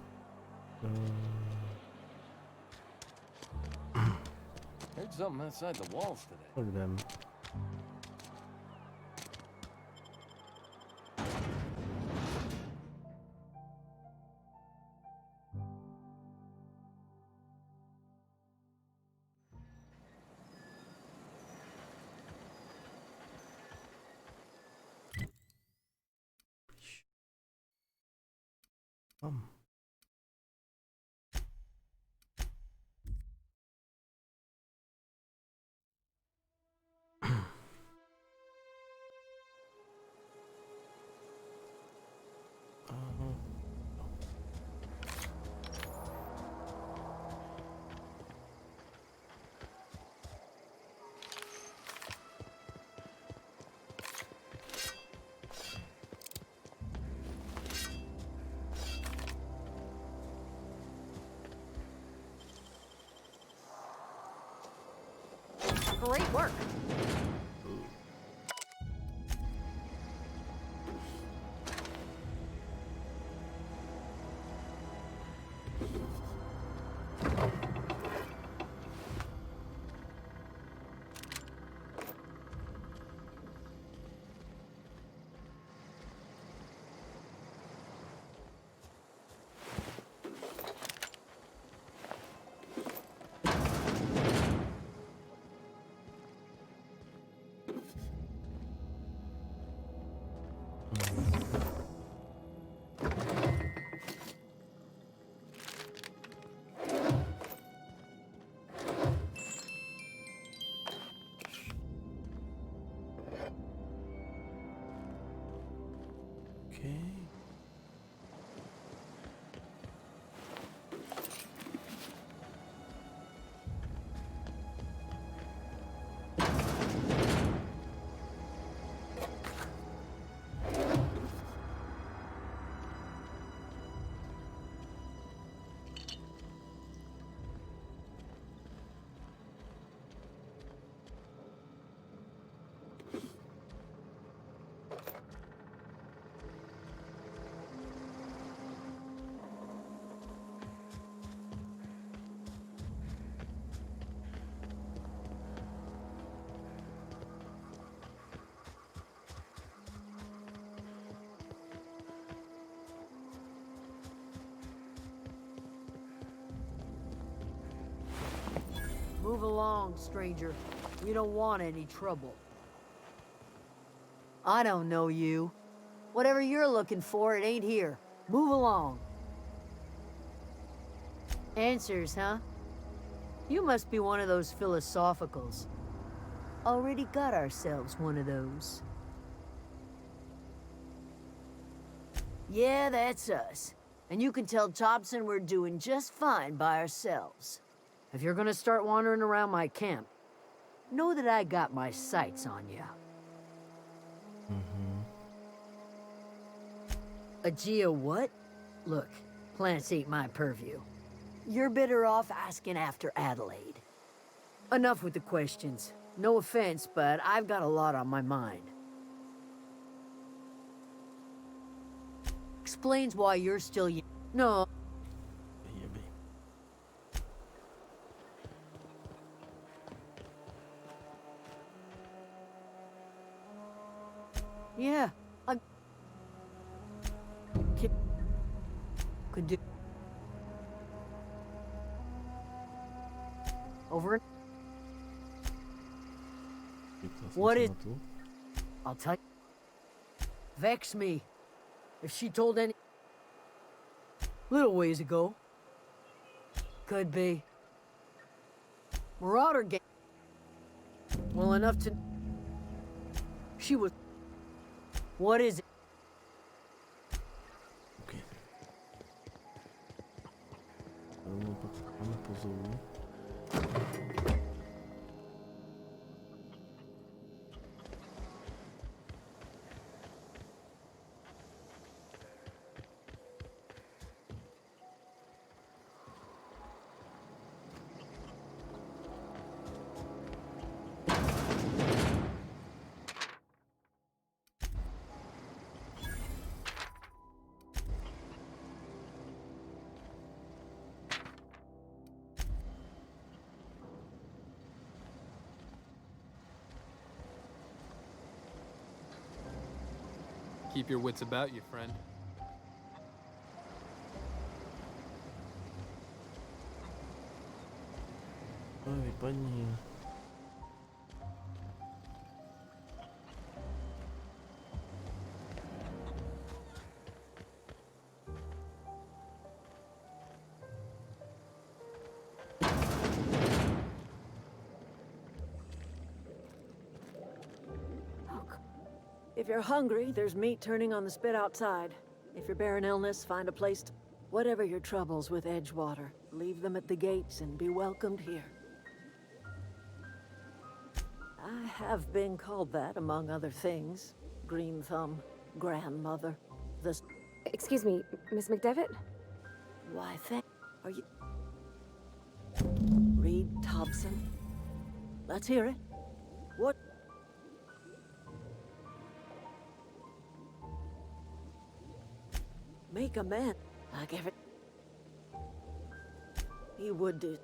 Heard something outside the walls today. Look at them. Great work. Okay. Move along, stranger. We don't want any trouble. I don't know you. Whatever you're looking for, it ain't here. Move along. Answers, huh? You must be one of those philosophicals. Already got ourselves one of those. Yeah, that's us. And you can tell Thompson we're doing just fine by ourselves. If you're gonna start wandering around my camp, know that I got my sights on you. Aegea what? Look, plants ain't my purview. You're better off asking after Adelaide. Enough with the questions. No offense, but I've got a lot on my mind. Explains why you're still No. Yeah, I could do. Over. What is? I'll tell you. Vex me. If she told any... Little ways ago. Could be. Marauder gang. Well enough to... She was... What is it? Okay. Rovnou pak máme pozou. Keep your wits about you, friend. Ой, пани. If you're hungry, there's meat turning on the spit outside. If you're bearing illness, find a place to... Whatever your troubles with Edgewater, leave them at the gates and be welcomed here. I have been called that, among other things. Green Thumb, grandmother, the... Excuse me, Miss McDevitt? Why, are you... Reed Thompson? Let's hear it. What... Make a man, like every... He would do.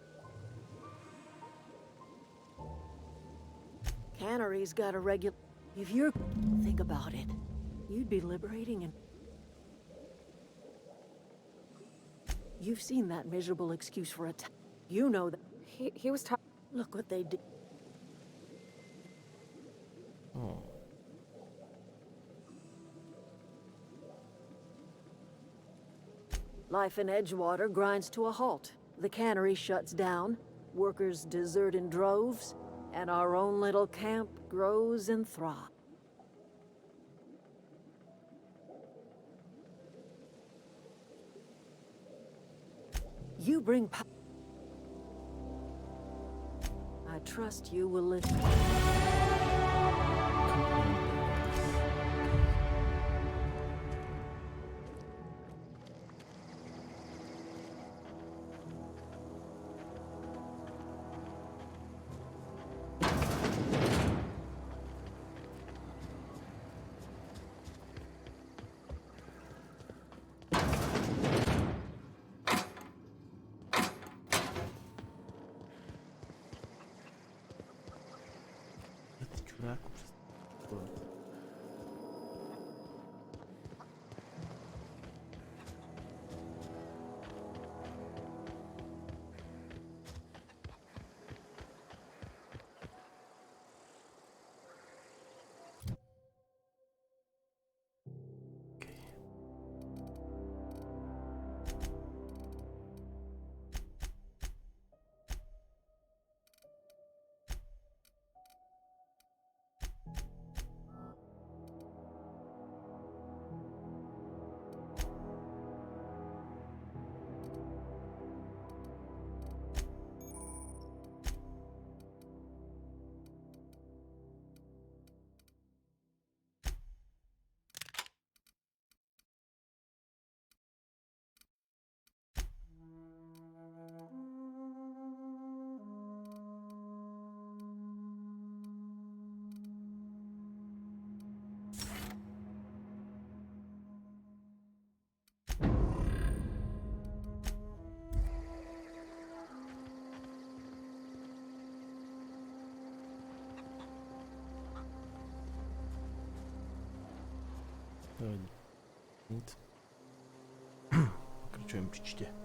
Cannery's got a regular... If you're... Think about it. You'd be liberating and... You've seen that miserable excuse for a time. You know that... He was talking... Look what they did. Oh. Life in Edgewater grinds to a halt. The cannery shuts down, workers desert in droves, and our own little camp grows and thrives. You bring I trust you will live. Nic. Pokračujeme příště.